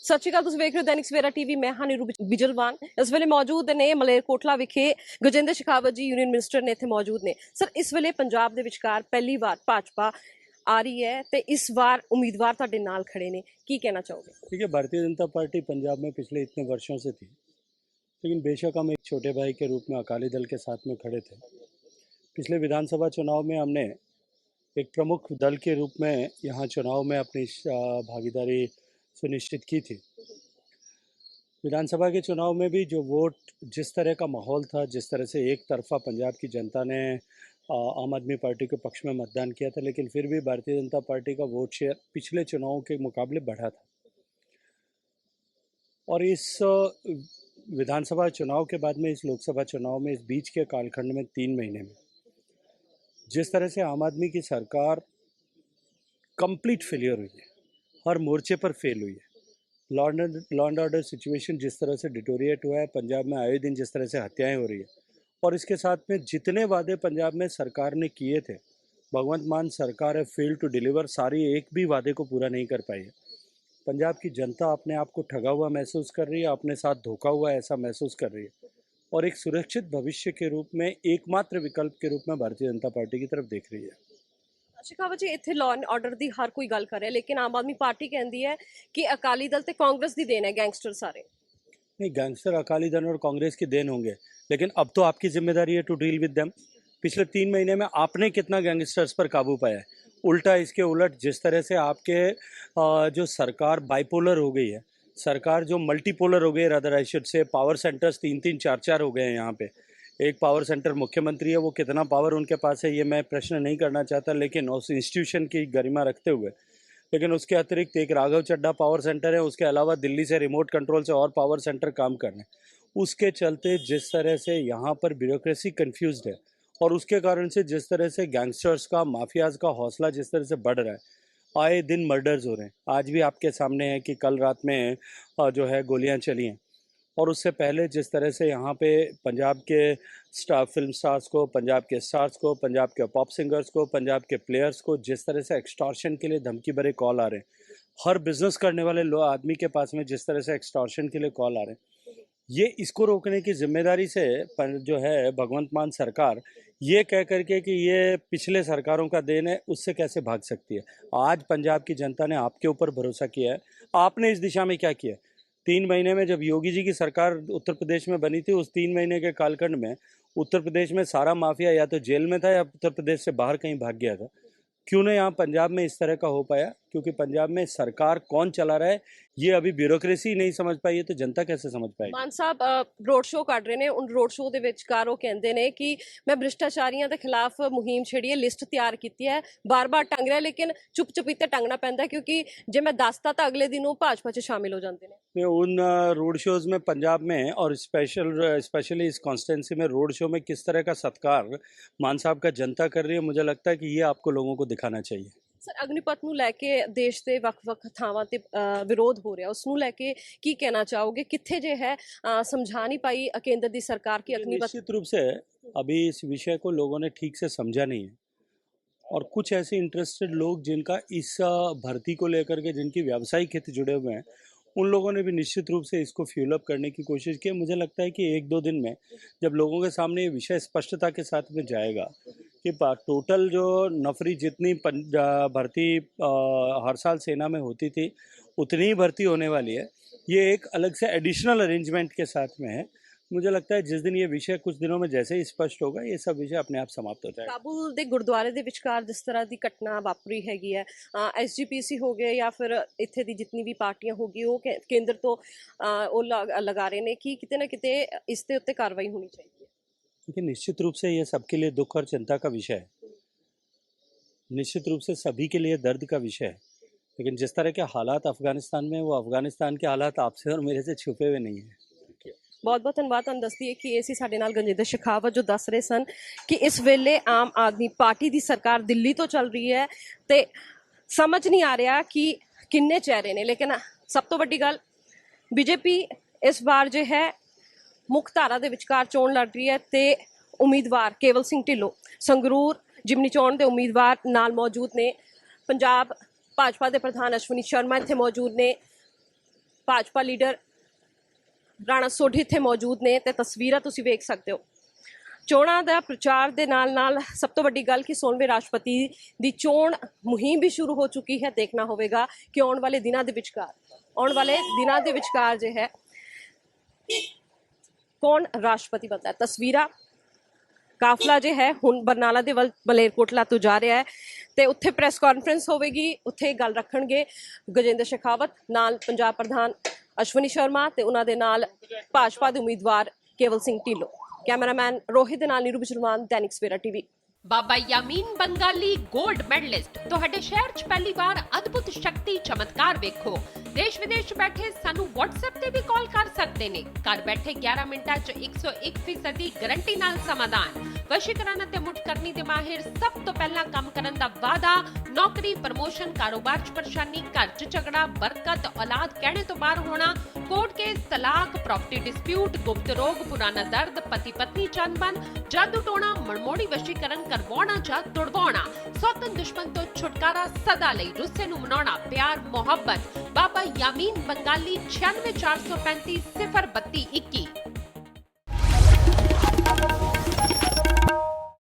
ਸਤਿ ਸ਼੍ਰੀ ਅਕਾਲ, ਤੁਸੀਂ ਵੇਖ ਰਹੇ ਹੋ ਦੈਨਿਕ ਸਵੇਰਾ ਟੀਵੀ। ਮੈਂ ਹਾਂ ਨੀਰੂ ਬਿਜਲਵਾਨ। ਇਸ ਵੇਲੇ ਮੌਜੂਦ ਨੇ ਮਲੇਰਕੋਟਲਾ ਵਿਖੇ ਗਜਿੰਦਰ ਸ਼ੇਖਾਵਤ ਜੀ ਯੂਨੀਅਨ ਮਿਨਿਸਟਰ ਨੇ ਇੱਥੇ ਮੌਜੂਦ ਨੇ। ਸਰ, ਇਸ ਵੇਲੇ ਪੰਜਾਬ ਦੇ ਵਿਚਕਾਰ ਪਹਿਲੀ ਵਾਰ ਭਾਜਪਾ आ रही है तो इस बार उम्मीदवार ਤੁਹਾਡੇ ਨਾਲ खड़े ने, की कहना चाहोगे? देखिए, भारतीय जनता पार्टी पंजाब में पिछले इतने वर्षों से थी, लेकिन बेशक हम एक छोटे भाई के रूप में अकाली दल के साथ में खड़े थे। पिछले विधानसभा चुनाव में हमने एक प्रमुख दल के रूप में यहाँ चुनाव में अपनी भागीदारी सुनिश्चित की थी। विधानसभा के चुनाव में भी जो वोट, जिस तरह का माहौल था, जिस तरह से एक तरफा पंजाब की जनता ने आम आदमी पार्टी के पक्ष में मतदान किया था, लेकिन फिर भी भारतीय जनता पार्टी का वोट शेयर पिछले चुनावों के मुकाबले बढ़ा था। और इस विधानसभा चुनाव के बाद में, इस लोकसभा चुनाव में, इस बीच के कालखंड में 3 महीने में जिस तरह से आम आदमी की सरकार कंप्लीट फेलियर हुई है, हर मोर्चे पर फेल हुई है, लॉ एंड ऑर्डर सिचुएशन जिस तरह से डिटोरिएट हुआ है, पंजाब में आए दिन जिस तरह से हत्याएं हो रही है, और इसके साथ में जितने वादे पंजाब में सरकार ने किए थे, भगवंत मान सरकार है फेल टू डिलीवर, सारी एक भी वादे को पूरा नहीं कर पाई है। पंजाब की जनता अपने आप को ठगा हुआ महसूस कर रही है, अपने साथ धोखा हुआ ऐसा महसूस कर रही है, और एक सुरक्षित भविष्य के रूप में एकमात्र विकल्प के रूप में भारतीय जनता पार्टी की तरफ देख रही है। शेखावत जी, इत्थे लॉ एंड ऑर्डर की हर कोई गल करे, लेकिन आम आदमी पार्टी कहती है कि अकाली दल ते कांग्रेस की देन है, गैंगस्टर सारे। नहीं, गैंगस्टर अकाली दल और कांग्रेस की देन होंगे, लेकिन अब तो आपकी जिम्मेदारी है टू डील विद देम। पिछले 3 महीने में आपने कितना गैंगस्टर्स पर काबू पाया है? उल्टा इसके उलट जिस तरह से आपके जो सरकार बाइपोलर हो गई है, सरकार जो मल्टीपोलर हो गई है, rather I should say, power centres 3-3, 4-4 हो गए हैं यहाँ पे। एक पावर सेंटर मुख्यमंत्री है, वो कितना पावर उनके पास है ये मैं प्रश्न नहीं करना चाहता, लेकिन उस इंस्टीट्यूशन की गरिमा रखते हुए, लेकिन उसके अतिरिक्त एक राघव चड्ढा पावर सेंटर है, उसके अलावा दिल्ली से रिमोट कंट्रोल से और पावर सेंटर काम कर रहे हैं। उसके चलते जिस तरह से यहाँ पर ब्यूरोक्रेसी कंफ्यूज्ड है, और उसके कारण से जिस तरह से गैंगस्टर्स का, माफियाज का हौसला जिस तरह से बढ़ रहा है, आए दिन मर्डर्स हो रहे हैं। आज भी आपके सामने है कि कल रात में जो है गोलियां चली हैं, और उससे पहले जिस तरह से यहाँ पे पंजाब के फिल्म स्टार्स को, पंजाब के स्टार्स को, पंजाब के पॉप सिंगर्स को, पंजाब के प्लेयर्स को जिस तरह से एक्सटॉर्शन के लिए धमकी भरे कॉल आ रहे हैं, हर बिजनेस करने वाले आदमी के पास में जिस तरह से एक्सटॉर्शन के लिए कॉल आ रहे हैं, ये इसको रोकने की जिम्मेदारी से जो है भगवंत मान सरकार ये कह करके कि ये पिछले सरकारों का देन है, उससे कैसे भाग सकती है? आज पंजाब की जनता ने आपके ऊपर भरोसा किया है, आपने इस दिशा में क्या किया? 3 महीने में जब योगी जी की सरकार उत्तर प्रदेश में बनी थी, उस 3 महीने के कालखंड में उत्तर प्रदेश में सारा माफिया या तो जेल में था या उत्तर प्रदेश से बाहर कहीं भाग गया था। क्यों नहीं यहाँ पंजाब में इस तरह का हो पाया? क्योंकि पंजाब में सरकार कौन चला रहा है ये अभी ब्यूरोक्रेसी नहीं समझ पाई है, तो जनता कैसे समझ पाएगी? मान साहब रोड शो कर रहे हैं, उन रोड शो के विचकार वो कहते हैं कि मैं भ्रिष्टाचारियों के खिलाफ मुहिम छेड़ी है, लिस्ट तैयार की है, बार बार टंग रहा है, लेकिन चुप चुपीते टंगना पैंदा है, क्योंकि जो मैं दसता तो अगले दिन वो भाजपा च शामिल हो जाते हैं। उन रोड शोज में पंजाब में और स्पेशली इस कॉन्स्टिट्यूंसी में रोड शो में किस तरह का सत्कार मान साहब का जनता कर रही है, मुझे लगता है कि ये आपको लोगों को दिखाना चाहिए। सर, अग्निपथ ਨੂੰ ਲੈ ਕੇ देश के ਵੱਖ-ਵੱਖ ਥਾਵਾਂ ਤੇ विरोध हो रहा, उसनू लेके की कहना चाहोगे? कित्थे जे है समझा नहीं पाई केंद्र की सरकार की अग्निपथ? निश्चित रूप से अभी इस विषय को लोगों ने ठीक से समझा नहीं है, और कुछ ऐसे इंटरेस्टेड लोग जिनका इस भर्ती को लेकर के, जिनकी व्यावसायिक हित जुड़े हुए हैं, उन लोगों ने भी निश्चित रूप से इसको फ्यूल अप करने की कोशिश की। मुझे लगता है कि 1-2 दिन में जब लोगों के सामने ये विषय स्पष्टता के साथ में जाएगा कि टोटल जो नफरी जितनी भर्ती हर साल सेना में होती थी, उतनी ही भर्ती होने वाली है, ये एक अलग से एडिशनल अरेंजमेंट के साथ में है। मुझे लगता है जिस दिन ये विषय कुछ दिनों में जैसे ही स्पष्ट होगा, ये सब विषय अपने आप समाप्त हो जाएगा। काबुल के गुरुद्वारे के विचकार जिस तरह की घटना वापरी हैगी है, SGPC हो गए या फिर इत्थे दी जितनी भी पार्टियां होगी, वो केंद्र तो वो लगा रहे हैं कि किते ना किते इसके उत्ते कार्रवाई होनी चाहिए। लेकिन निश्चित रूप से ये सबके लिए दुख और चिंता का विषय है, निश्चित रूप से सभी के लिए दर्द का विषय है, लेकिन जिस तरह के हालात अफगानिस्तान में, वो अफगानिस्तान के हालात आपसे और मेरे से छुपे हुए नहीं है। बहुत बहुत धन्यवाद। तुहानूं दस दईए कि इसी साडे नाल गजेंद्र शेखावत जो दस रहे सन कि इस वेले आम आदमी पार्टी की सरकार दिल्ली तो चल रही है, तो समझ नहीं आ रहा कि किन्ने चेहरे ने, लेकिन सब तो वड्डी गल बीजेपी इस बार जो है मुख धारा के विचकार चोण लड़ रही है, तो उम्मीदवार केवल सिंह ढिल्लों संगरूर जिमनी चोण के उम्मीदवार नाल मौजूद ने, पंजाब भाजपा के प्रधान अश्विनी शर्मा इत्थे मौजूद ने, ਭਾਜਪਾ ਲੀਡਰ ਰਾਣਾ ਸੋਢੀ ਇੱਥੇ ਮੌਜੂਦ ਨੇ ਤੇ ਤਸਵੀਰਾਂ ਤੁਸੀਂ ਵੇਖ ਸਕਦੇ ਹੋ। ਚੋਣਾਂ ਦਾ ਪ੍ਰਚਾਰ ਦੇ ਨਾਲ ਸਭ ਤੋਂ ਵੱਡੀ ਗੱਲ ਕਿ 16ਵੇਂ ਰਾਸ਼ਟਰਪਤੀ ਦੀ ਚੋਣ ਮੁਹਿੰਮ ਵੀ ਸ਼ੁਰੂ ਹੋ ਚੁੱਕੀ ਹੈ। ਦੇਖਣਾ ਹੋਵੇਗਾ ਕਿ ਆਉਣ ਵਾਲੇ ਦਿਨਾਂ ਦੇ ਵਿਚਕਾਰ ਜੇ ਹੈ ਕੌਣ ਰਾਸ਼ਟਰਪਤੀ ਬਣਦਾ ਹੈ। ਤਸਵੀਰਾਂ ਕਾਫਲਾ ਜੇ ਹੈ ਹੁਣ ਬਰਨਾਲਾ ਦੇ ਵੱਲ ਮਲੇਰਕੋਟਲਾ ਤੋਂ ਜਾ ਰਿਹਾ ਹੈ ਤੇ ਉੱਥੇ ਪ੍ਰੈਸ ਕਾਨਫਰੰਸ ਹੋਵੇਗੀ। ਉੱਥੇ ਗੱਲ ਰੱਖਣਗੇ ਗਜੇਂਦਰ ਸ਼ੇਖਾਵਤ, ਨਾਲ ਪੰਜਾਬ ਪ੍ਰਧਾਨ ਅਸ਼ਵਨੀ ਸ਼ਰਮਾ ਤੇ ਉਹਨਾਂ ਦੇ ਨਾਲ ਭਾਜਪਾ ਦੇ ਉਮੀਦਵਾਰ ਕੇਵਲ ਸਿੰਘ ਢਿੱਲੋਂ। ਕੈਮਰਾਮੈਨ ਰੋਹਿਤ ਦੇ ਨਾਲ ਨੀਰੂ ਬਿਜਲਵਾਨ, ਦੈਨਿਕ ਸਵੇਰਾ ਟੀਵੀ। ਬਾਬਾ ਯਾਮੀਨ ਬੰਗਾਲੀ 골ਡ ਮੈਡਲਿਸਟ ਤੁਹਾਡੇ ਸ਼ਹਿਰ 'ਚ ਪਹਿਲੀ ਵਾਰ ਅਦਭੁਤ ਸ਼ਕਤੀ ਚਮਤਕਾਰ ਵੇਖੋ। ਦੇਸ਼ ਵਿਦੇਸ਼ ਬੈਠੇ ਸਾਨੂੰ WhatsApp ਤੇ ਵੀ ਕਾਲ ਕਰ ਸਕਦੇ ਨੇ। ਘਰ ਬੈਠੇ 11 ਮਿੰਟਾਂ 'ਚ 101% ਦੀ ਗਾਰੰਟੀ ਨਾਲ ਸਮਾਧਾਨ। ਵਸ਼ੀਕਰਨ ਅਤੇ ਮੁਠਕਰਨੀ ਦੇ ਮਾਹਿਰ ਸਭ ਤੋਂ ਪਹਿਲਾਂ ਕੰਮ ਕਰਨ ਦਾ ਵਾਅਦਾ। ਨੌਕਰੀ, ਪ੍ਰਮੋਸ਼ਨ, ਕਾਰੋਬਾਰ 'ਚ ਪਰੇਸ਼ਾਨੀ, ਘਰ 'ਚ ਝਗੜਾ, ਬਰਕਤ, ਔਲਾਦ ਕਹਿਣੇ ਤੋਂ ਬਾਹਰ ਹੋਣਾ, ਕੋਰਟ ਕੇਸ, ਤਲਾਕ, ਪ੍ਰਾਪਰਟੀ ਡਿਸਪਿਊਟ, ਗੁਪਤ ਰੋਗ, ਪੁਰਾਣਾ ਦਰਦ, ਪਤੀ ਪਤਨੀ ਚੰਬਨ, ਜਾਦੂ ਟੋਣਾ, ਮਨਮੋੜੀ ਵਸ਼ੀਕਰਨ ਕਰਵਾਉਣਾ ਜਾਂ ਤੁੜਵਾਉਣਾ, ਸੌਤਨ ਦੁਸ਼ਮਣ ਤੋਂ ਛੁਟਕਾਰਾ, ਸਦਾ ਲਈ ਰੁੱਸੇ ਨੂੰ ਮਨਾਉਣਾ, ਪਿਆਰ ਮੁਹੱਬਤ। ਬਾਬਾ ਯਾਮੀਨ ਬੰਗਾਲੀ 96 435 032 21।